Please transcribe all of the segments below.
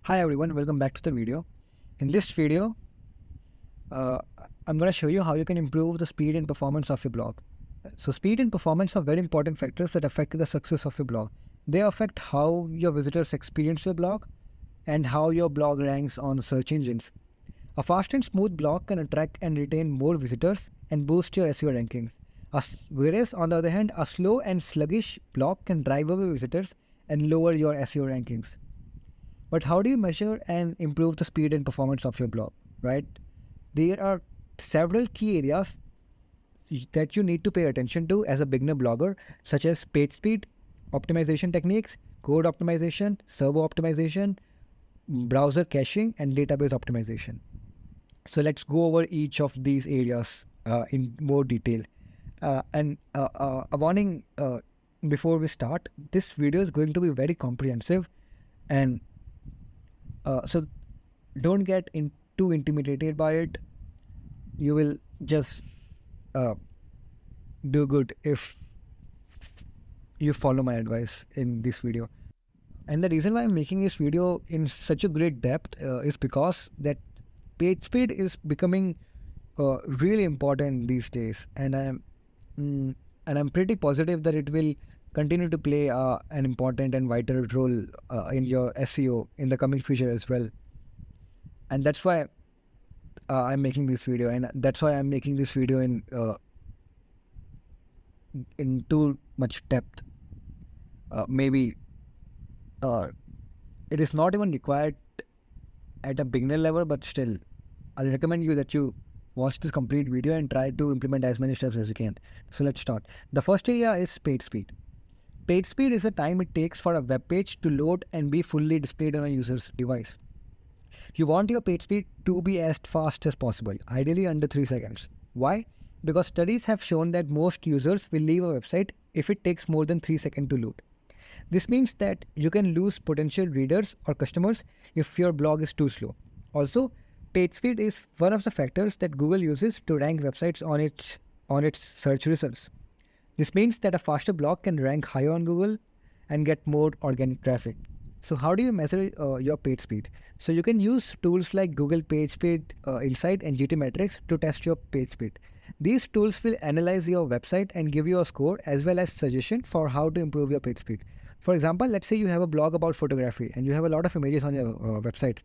Hi everyone, welcome back to the video. In this video, uh, I'm going to show you how you can improve the speed and performance of your blog. So speed and performance are very important factors that affect the success of your blog. They affect how your visitors experience your blog and how your blog ranks on search engines. A fast and smooth blog can attract and retain more visitors and boost your SEO rankings. Whereas, on the other hand, a slow and sluggish blog can drive away visitors and lower your SEO rankings. But how do you measure and improve the speed and performance of your blog, right? There are several key areas that you need to pay attention to as a beginner blogger, such as page speed, optimization techniques, code optimization, server optimization, browser caching, and database optimization. So let's go over each of these areas in more detail. And a warning before we start, this video is going to be very comprehensive, and so don't get too intimidated by it. You will just uh, do good if you follow my advice in this video. And the reason why I'm making this video in such a great depth is because that page speed is becoming really important these days, mm, and I'm pretty positive that it will continue to play an important and vital role in your SEO in the coming future as well. And that's why I'm making this video, and that's why I'm making this video in too much depth. Maybe it is not even required at a beginner level, but still, I'll recommend you that you watch this complete video and try to implement as many steps as you can. So let's start. The first area is page speed. Page speed is the time it takes for a web page to load and be fully displayed on a user's device. You want your page speed to be as fast as possible, ideally under 3 seconds. Why? Because studies have shown that most users will leave a website if it takes more than 3 seconds to load. This means that you can lose potential readers or customers if your blog is too slow. Also, page speed is one of the factors that Google uses to rank websites on its search results. This means that a faster blog can rank higher on Google and get more organic traffic. So how do you measure your page speed? So you can use tools like Google PageSpeed Insight and GTmetrix to test your page speed. These tools will analyze your website and give you a score as well as suggestion for how to improve your page speed. For example, let's say you have a blog about photography and you have a lot of images on your website.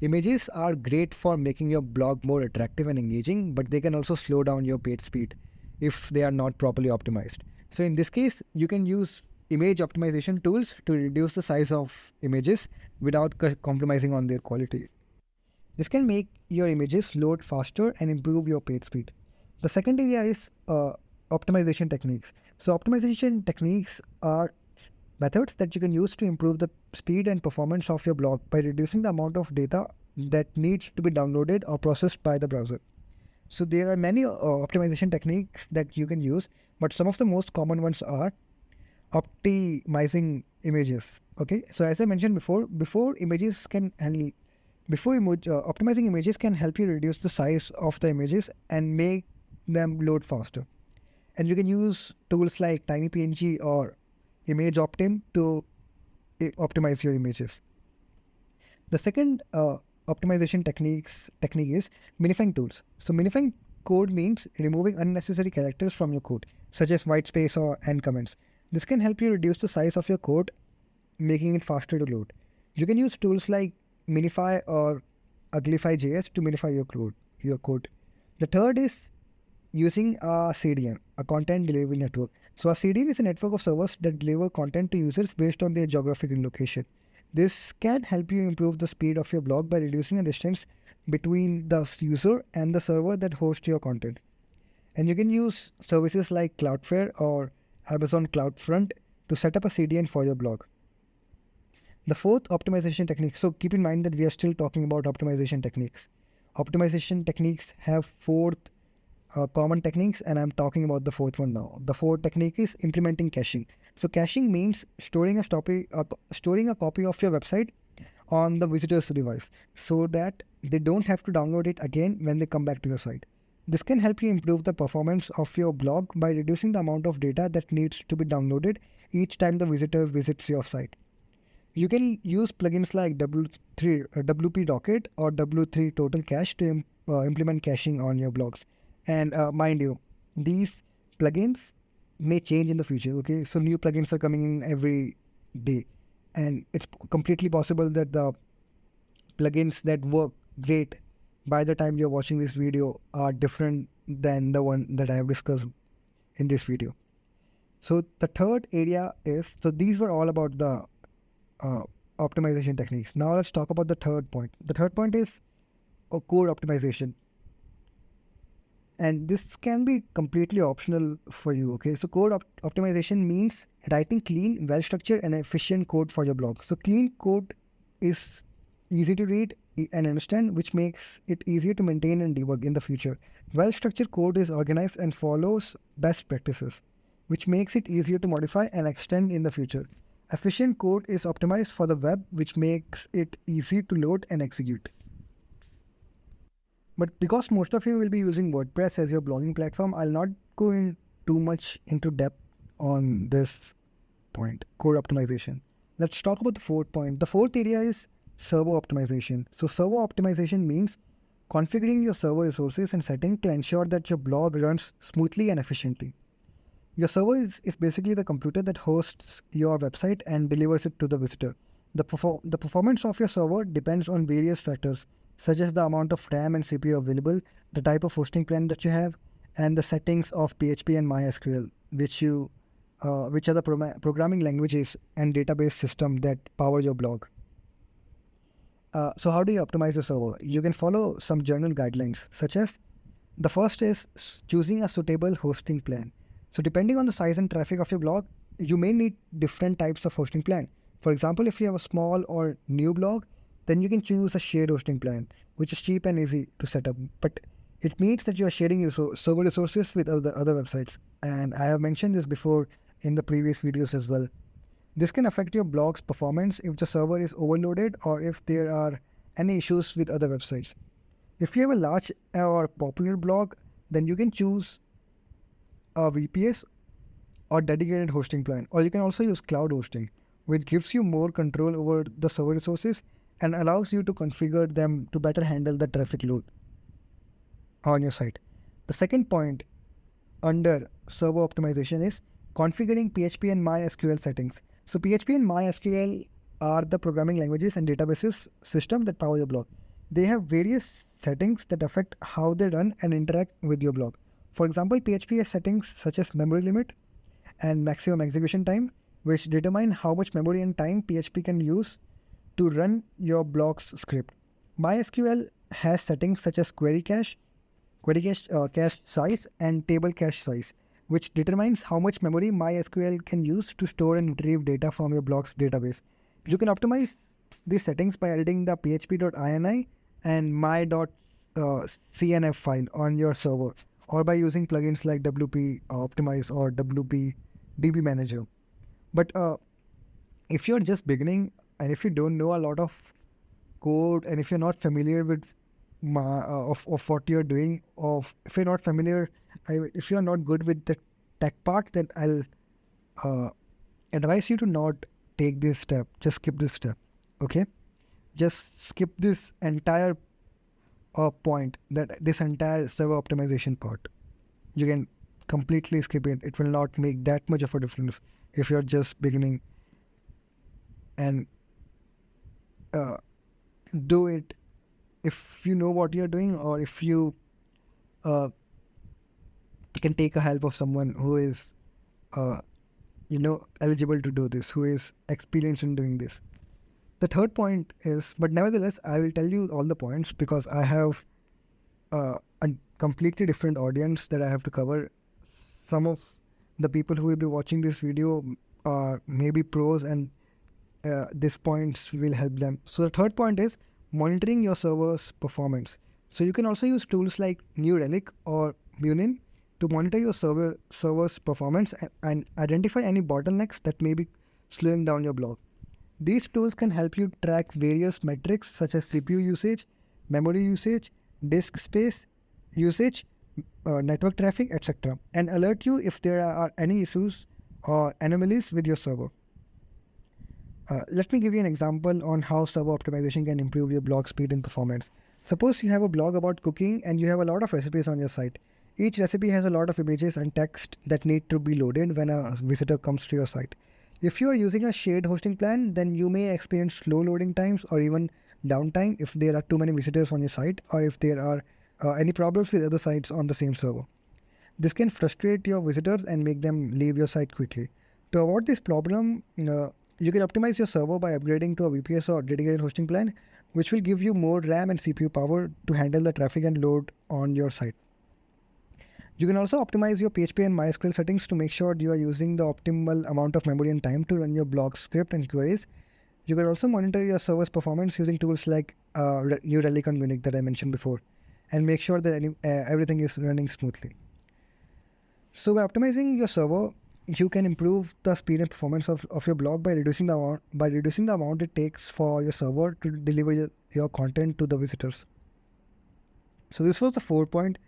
Images are great for making your blog more attractive and engaging, but they can also slow down your page speed if they are not properly optimized. So in this case, you can use image optimization tools to reduce the size of images without compromising on their quality. This can make your images load faster and improve your page speed. The second area is optimization techniques. So optimization techniques are methods that you can use to improve the speed and performance of your blog by reducing the amount of data that needs to be downloaded or processed by the browser. So there are many optimization techniques that you can use, but some of the most common ones are optimizing images. Okay, so as I mentioned before images can handle optimizing images can help you reduce the size of the images and make them load faster. And you can use tools like TinyPNG or ImageOptim to optimize your images. The second optimization technique is minifying tools. So minifying code means removing unnecessary characters from your code, such as white space or end comments. This can help you reduce the size of your code, making it faster to load. You can use tools like Minify or Uglify.js to minify your code. The third is using a CDN, a content delivery network. So a CDN is a network of servers that deliver content to users based on their geographical location. This can help you improve the speed of your blog by reducing the distance between the user and the server that hosts your content. And you can use services like Cloudflare or Amazon CloudFront to set up a CDN for your blog. The fourth optimization technique. So keep in mind that we are still talking about optimization techniques. Optimization techniques have four common techniques, and I'm talking about the fourth one now. The fourth technique is implementing caching. So caching means storing a copy of your website on the visitor's device so that they don't have to download it again when they come back to your site. This can help you improve the performance of your blog by reducing the amount of data that needs to be downloaded each time the visitor visits your site. You can use plugins like W3 WP Rocket or W3 Total Cache to implement caching on your blogs. And mind you, these plugins may change in the future. Okay, so new plugins are coming in every day, and it's completely possible that the plugins that work great by the time you're watching this video are different than the one that I have discussed in this video. So the third area is, so these were all about the uh, optimization techniques. Now let's talk about the third point. The third point is code optimization, and this can be completely optional for you. Okay, so code optimization means writing clean, well structured and efficient code for your blog. So clean code is easy to read and understand, which makes it easier to maintain and debug in the future. Well structured code is organized and follows best practices, which makes it easier to modify and extend in the future. Efficient code is optimized for the web, which makes it easy to load and execute. But because most of you will be using WordPress as your blogging platform, I'll not go in too much into depth on this point, code optimization. Let's talk about the fourth point. The fourth area is server optimization. So server optimization means configuring your server resources and settings to ensure that your blog runs smoothly and efficiently. Your server is basically the computer that hosts your website and delivers it to the visitor. The performance of your server depends on various factors, such as the amount of RAM and CPU available, the type of hosting plan that you have, and the settings of PHP and MySQL, which are the programming languages and database system that power your blog. So how do you optimize your server? You can follow some general guidelines, such as the first is choosing a suitable hosting plan. So depending on the size and traffic of your blog, you may need different types of hosting plan. For example, if you have a small or new blog, then you can choose a shared hosting plan, which is cheap and easy to set up. But it means that you are sharing your server resources with other websites. And I have mentioned this before in the previous videos as well. This can affect your blog's performance if the server is overloaded or if there are any issues with other websites. If you have a large or popular blog, then you can choose a VPS or dedicated hosting plan, or you can also use cloud hosting, which gives you more control over the server resources and allows you to configure them to better handle the traffic load on your site. The second point under server optimization is configuring PHP and MySQL settings. So PHP and MySQL are the programming languages and databases system that power your blog. They have various settings that affect how they run and interact with your blog. For example, PHP has settings such as memory limit and maximum execution time, which determine how much memory and time PHP can use to run your blog's script. MySQL has settings such as cache size, and table cache size, which determines how much memory MySQL can use to store and retrieve data from your blog's database. You can optimize these settings by editing the php.ini and my.cnf file on your server, or by using plugins like WP Optimize or WP DB Manager. But if you're just beginning and if you don't know a lot of code, and if you're not familiar with of what you're doing, if you're not familiar, if you're not good with the tech part, then I'll advise you to not take this step. Just skip this step. Okay, just skip this entire point, that this entire server optimization part. You can completely skip it. It will not make that much of a difference if you're just beginning, and do it if you know what you're doing, or if you can take a help of someone who is eligible to do this, who is experienced in doing this. The third point is, but nevertheless, I will tell you all the points because I have a completely different audience that I have to cover. Some of the people who will be watching this video are maybe pros, and these points will help them. So the third point is monitoring your server's performance. So you can also use tools like New Relic or Munin to monitor your server's performance and identify any bottlenecks that may be slowing down your blog. These tools can help you track various metrics such as CPU usage, memory usage, disk space usage, network traffic, etc., and alert you if there are any issues or anomalies with your server. Let me give you an example on how server optimization can improve your blog speed and performance. Suppose you have a blog about cooking and you have a lot of recipes on your site. Each recipe has a lot of images and text that need to be loaded when a visitor comes to your site. If you are using a shared hosting plan, then you may experience slow loading times or even downtime if there are too many visitors on your site or if there are any problems with other sites on the same server. This can frustrate your visitors and make them leave your site quickly. To avoid this problem, you can optimize your server by upgrading to a VPS or dedicated hosting plan, which will give you more RAM and CPU power to handle the traffic and load on your site. You can also optimize your PHP and MySQL settings to make sure you are using the optimal amount of memory and time to run your blog script and queries. You can also monitor your server's performance using tools like New Relic on Munich that I mentioned before, and make sure that everything is running smoothly. So by optimizing your server, you can improve the speed and performance of your blog by reducing the amount it takes for your server to deliver your content to the visitors. So this was the 4th point.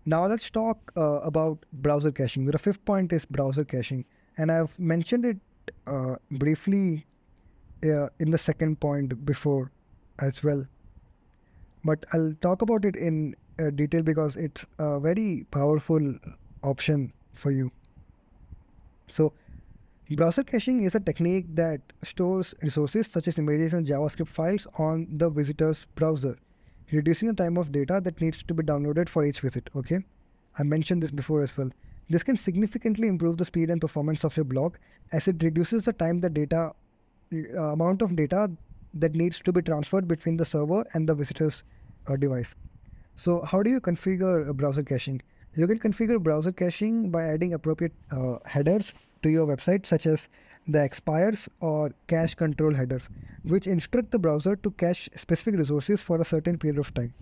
Now let's talk about browser caching. The 5th point is browser caching, and I've mentioned it briefly in the 2nd point before as well, but I'll talk about it in detail because it's a very powerful option for you. So browser caching is a technique that stores resources such as images and JavaScript files on the visitor's browser, reducing the time of data that needs to be downloaded for each visit. Okay, I mentioned this before as well. This can significantly improve the speed and performance of your blog as it reduces the time amount of data that needs to be transferred between the server and the visitor's device. So how do you configure browser caching? You can configure browser caching by adding appropriate headers to your website, such as the expires or cache control headers, which instruct the browser to cache specific resources for a certain period of time.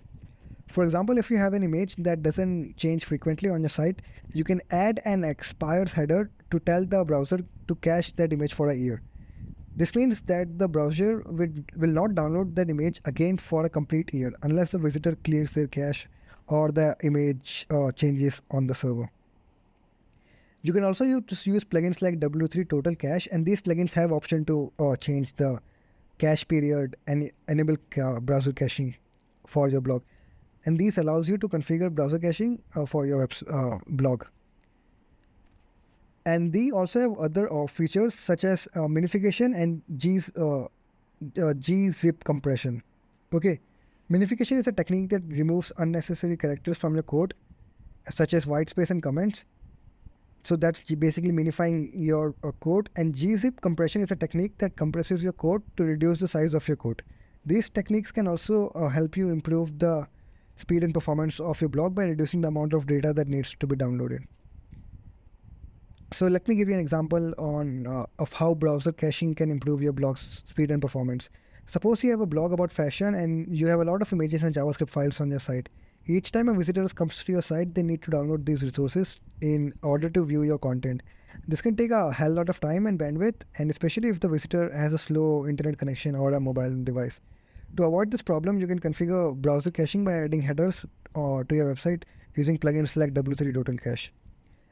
For example, if you have an image that doesn't change frequently on your site, you can add an expires header to tell the browser to cache that image for a year. This means that the browser will not download that image again for a complete year unless the visitor clears their cache or the image changes on the server. You can also use plugins like W3 Total Cache, and these plugins have option to change the cache period and enable browser caching for your blog. And these allows you to configure browser caching for your blog. And they also have other features such as minification and gzip compression. Okay, minification is a technique that removes unnecessary characters from your code, such as white space and comments. So that's basically minifying your code. And gzip compression is a technique that compresses your code to reduce the size of your code. These techniques can also help you improve the speed and performance of your blog by reducing the amount of data that needs to be downloaded. So let me give you an example of how browser caching can improve your blog's speed and performance. Suppose you have a blog about fashion and you have a lot of images and JavaScript files on your site. Each time a visitor comes to your site, they need to download these resources in order to view your content. This can take a hell lot of time and bandwidth, and especially if the visitor has a slow internet connection or a mobile device. To avoid this problem, you can configure browser caching by adding headers to your website using plugins like W3 Total Cache.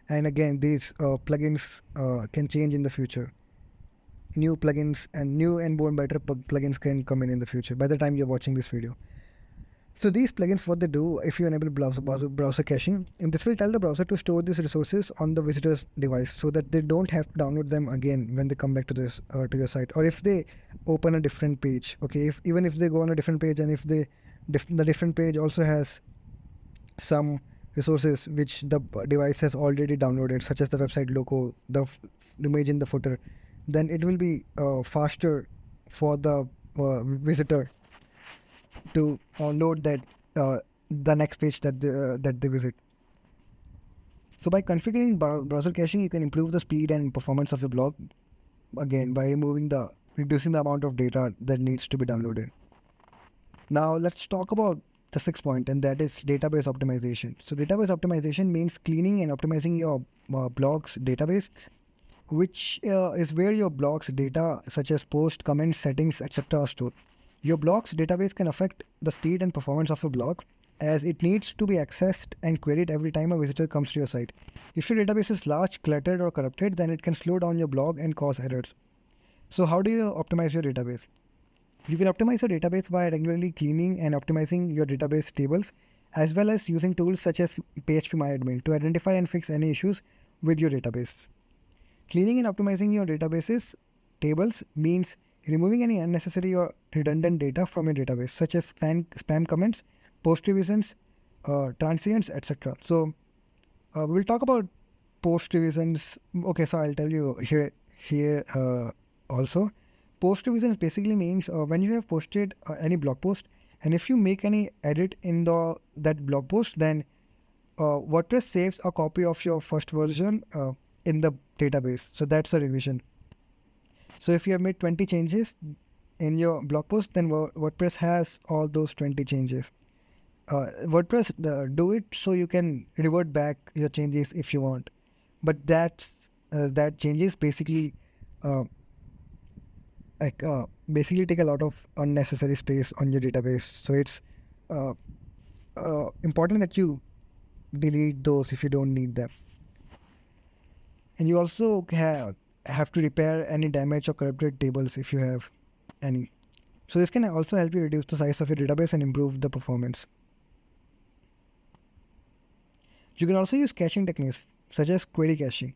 And again, these plugins can change in the future. New plugins and new and more better plugins can come in the future by the time you're watching this video. So these plugins, what they do, if you enable browser caching, and this will tell the browser to store these resources on the visitor's device so that they don't have to download them again when they come back to your site, or if they open a different page. Okay, even if they go on a different page and if the different page also has some resources which the device has already downloaded, such as the website logo, the image in the footer, then it will be faster for the visitor to load the next page that they visit. So by configuring browser caching, you can improve the speed and performance of your blog, again by reducing the amount of data that needs to be downloaded. Now let's talk about the 6th point, and that is database optimization. So database optimization means cleaning and optimizing your blog's database, which is where your blog's data such as post, comments, settings, etc. are stored. Your blog's database can affect the speed and performance of your blog, as it needs to be accessed and queried every time a visitor comes to your site. If your database is large, cluttered or corrupted, then it can slow down your blog and cause errors. So how do you optimize your database? You can optimize your database by regularly cleaning and optimizing your database tables, as well as using tools such as PHP to identify and fix any issues with your database. Cleaning and optimizing your databases tables means removing any unnecessary or redundant data from your database, such as spam comments, post revisions, transients, etc. So we'll talk about post revisions. Okay, so I'll tell you here also. Post revisions basically means when you have posted any blog post, and if you make any edit in that blog post, then WordPress saves a copy of your first version in the database. So that's a revision. So if you have made 20 changes in your blog post, then WordPress has all those 20 changes. WordPress do it so you can revert back your changes if you want, but that changes basically uh, basically take a lot of unnecessary space on your database. So it's uh, important that you delete those if you don't need them. And you also have to repair any damaged or corrupted tables if you have any. So this can also help you reduce the size of your database and improve the performance. You can also use caching techniques such as query caching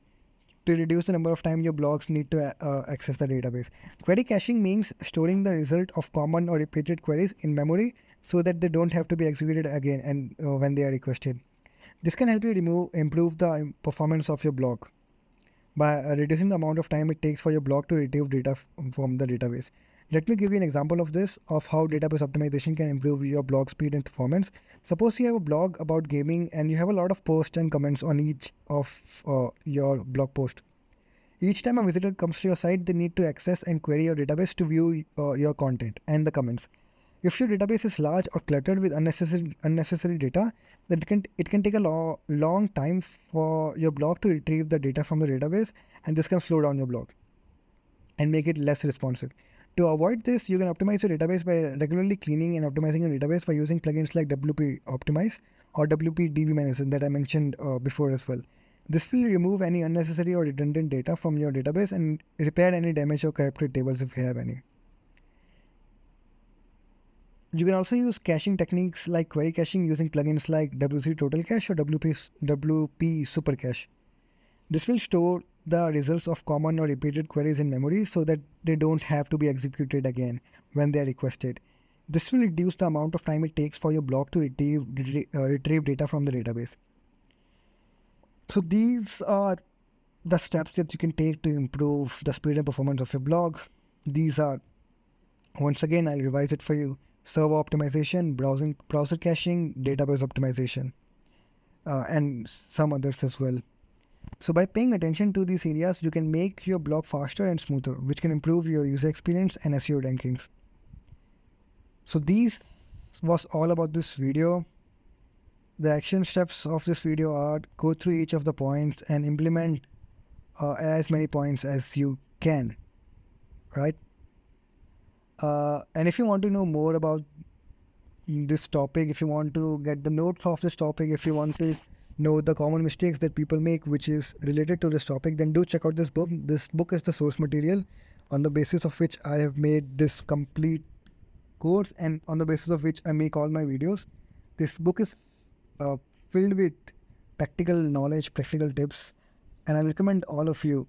to reduce the number of time your blogs need to access the database. Query caching means storing the result of common or repeated queries in memory so that they don't have to be executed again and when they are requested. This can help you improve the performance of your blog by reducing the amount of time it takes for your blog to retrieve data from the database. Let me give you an example of this, of how database optimization can improve your blog speed and performance. Suppose you have a blog about gaming and you have a lot of posts and comments on each of your blog post. Each time a visitor comes to your site, they need to access and query your database to view your content and the comments. If your database is large or cluttered with unnecessary data, then it can take a long time for your blog to retrieve the data from the database, and this can slow down your blog and make it less responsive. To avoid this, you can optimize your database by regularly cleaning and optimizing your database by using plugins like WP Optimize or WP DB Manager that I mentioned before as well. This will remove any unnecessary or redundant data from your database and repair any damaged or corrupted tables if you have any. You can also use caching techniques like query caching using plugins like WC Total Cache or WP Super Cache. This will store the results of common or repeated queries in memory so that they don't have to be executed again when they are requested. This will reduce the amount of time it takes for your blog to retrieve data from the database. So these are the steps that you can take to improve the speed and performance of your blog. These are, once again, I'll revise it for you: server optimization, browser caching, database optimization, and some others as well. So by paying attention to these areas, you can make your blog faster and smoother, which can improve your user experience and SEO rankings. So these was all about this video. The action steps of this video are: go through each of the points and implement as many points as you can, right? And if you want to know more about this topic, if you want to get the notes of this topic, if you want to know the common mistakes that people make which is related to this topic, then do check out this book. This book is the source material on the basis of which I have made this complete course and on the basis of which I make all my videos. This book is filled with practical knowledge, practical tips, and I recommend all of you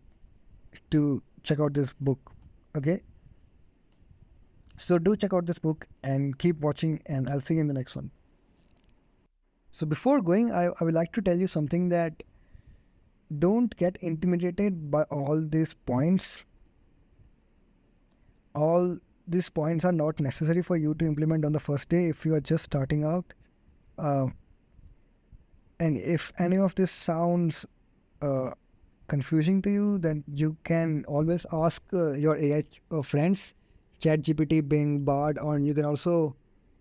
to check out this book. Okay, so do check out this book and keep watching, and I'll see you in the next one. So before going, I would like to tell you something, that don't get intimidated by all these points. All these points are not necessary for you to implement on the first day if you are just starting out. And if any of this sounds confusing to you, then you can always ask your AI friends, ChatGPT, Bing, Bard, or you can also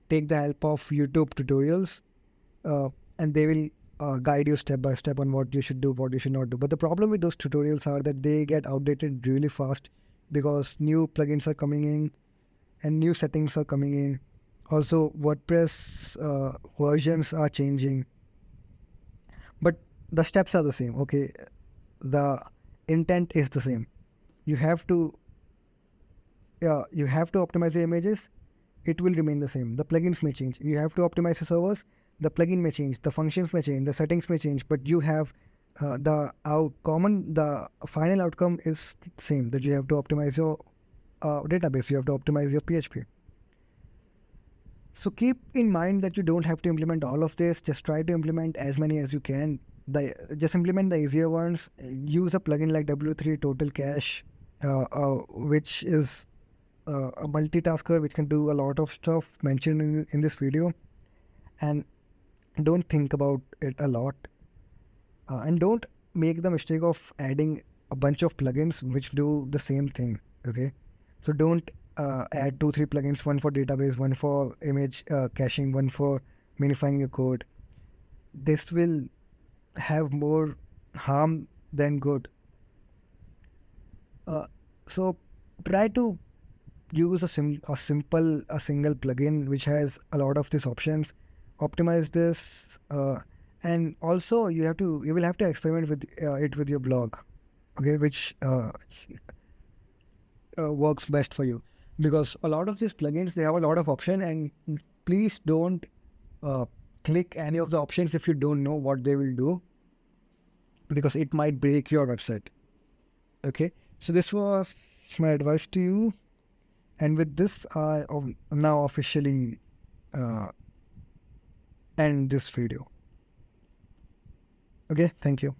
take the help of YouTube tutorials, and they will guide you step by step on what you should do, what you should not do. But the problem with those tutorials are that they get outdated really fast because new plugins are coming in and new settings are coming in. Also, WordPress versions are changing, but the steps are the same. Okay, the intent is the same. You have to you have to optimize your images, it will remain the same. The plugins may change. You have to optimize your servers, the plugin may change, the functions may change, the settings may change, but you have the final outcome is same, that you have to optimize your database, you have to optimize your PHP. So keep in mind that you don't have to implement all of this. Just try to implement as many as you can. Just implement the easier ones. Use a plugin like W3 Total Cache, which is a multitasker which can do a lot of stuff mentioned in this video. And don't think about it a lot. And don't make the mistake of adding a bunch of plugins which do the same thing. Okay, so don't add 2-3 plugins, one for database, one for image caching, one for minifying your code. This will have more harm than good. So try to use a single plugin which has a lot of these options. Optimize this, and also you will have to experiment with it with your blog, okay, which works best for you, because a lot of these plugins, they have a lot of option, and please don't click any of the options if you don't know what they will do, because it might break your website. Okay, so this was my advice to you, and with this I now officially end this video. Okay, thank you.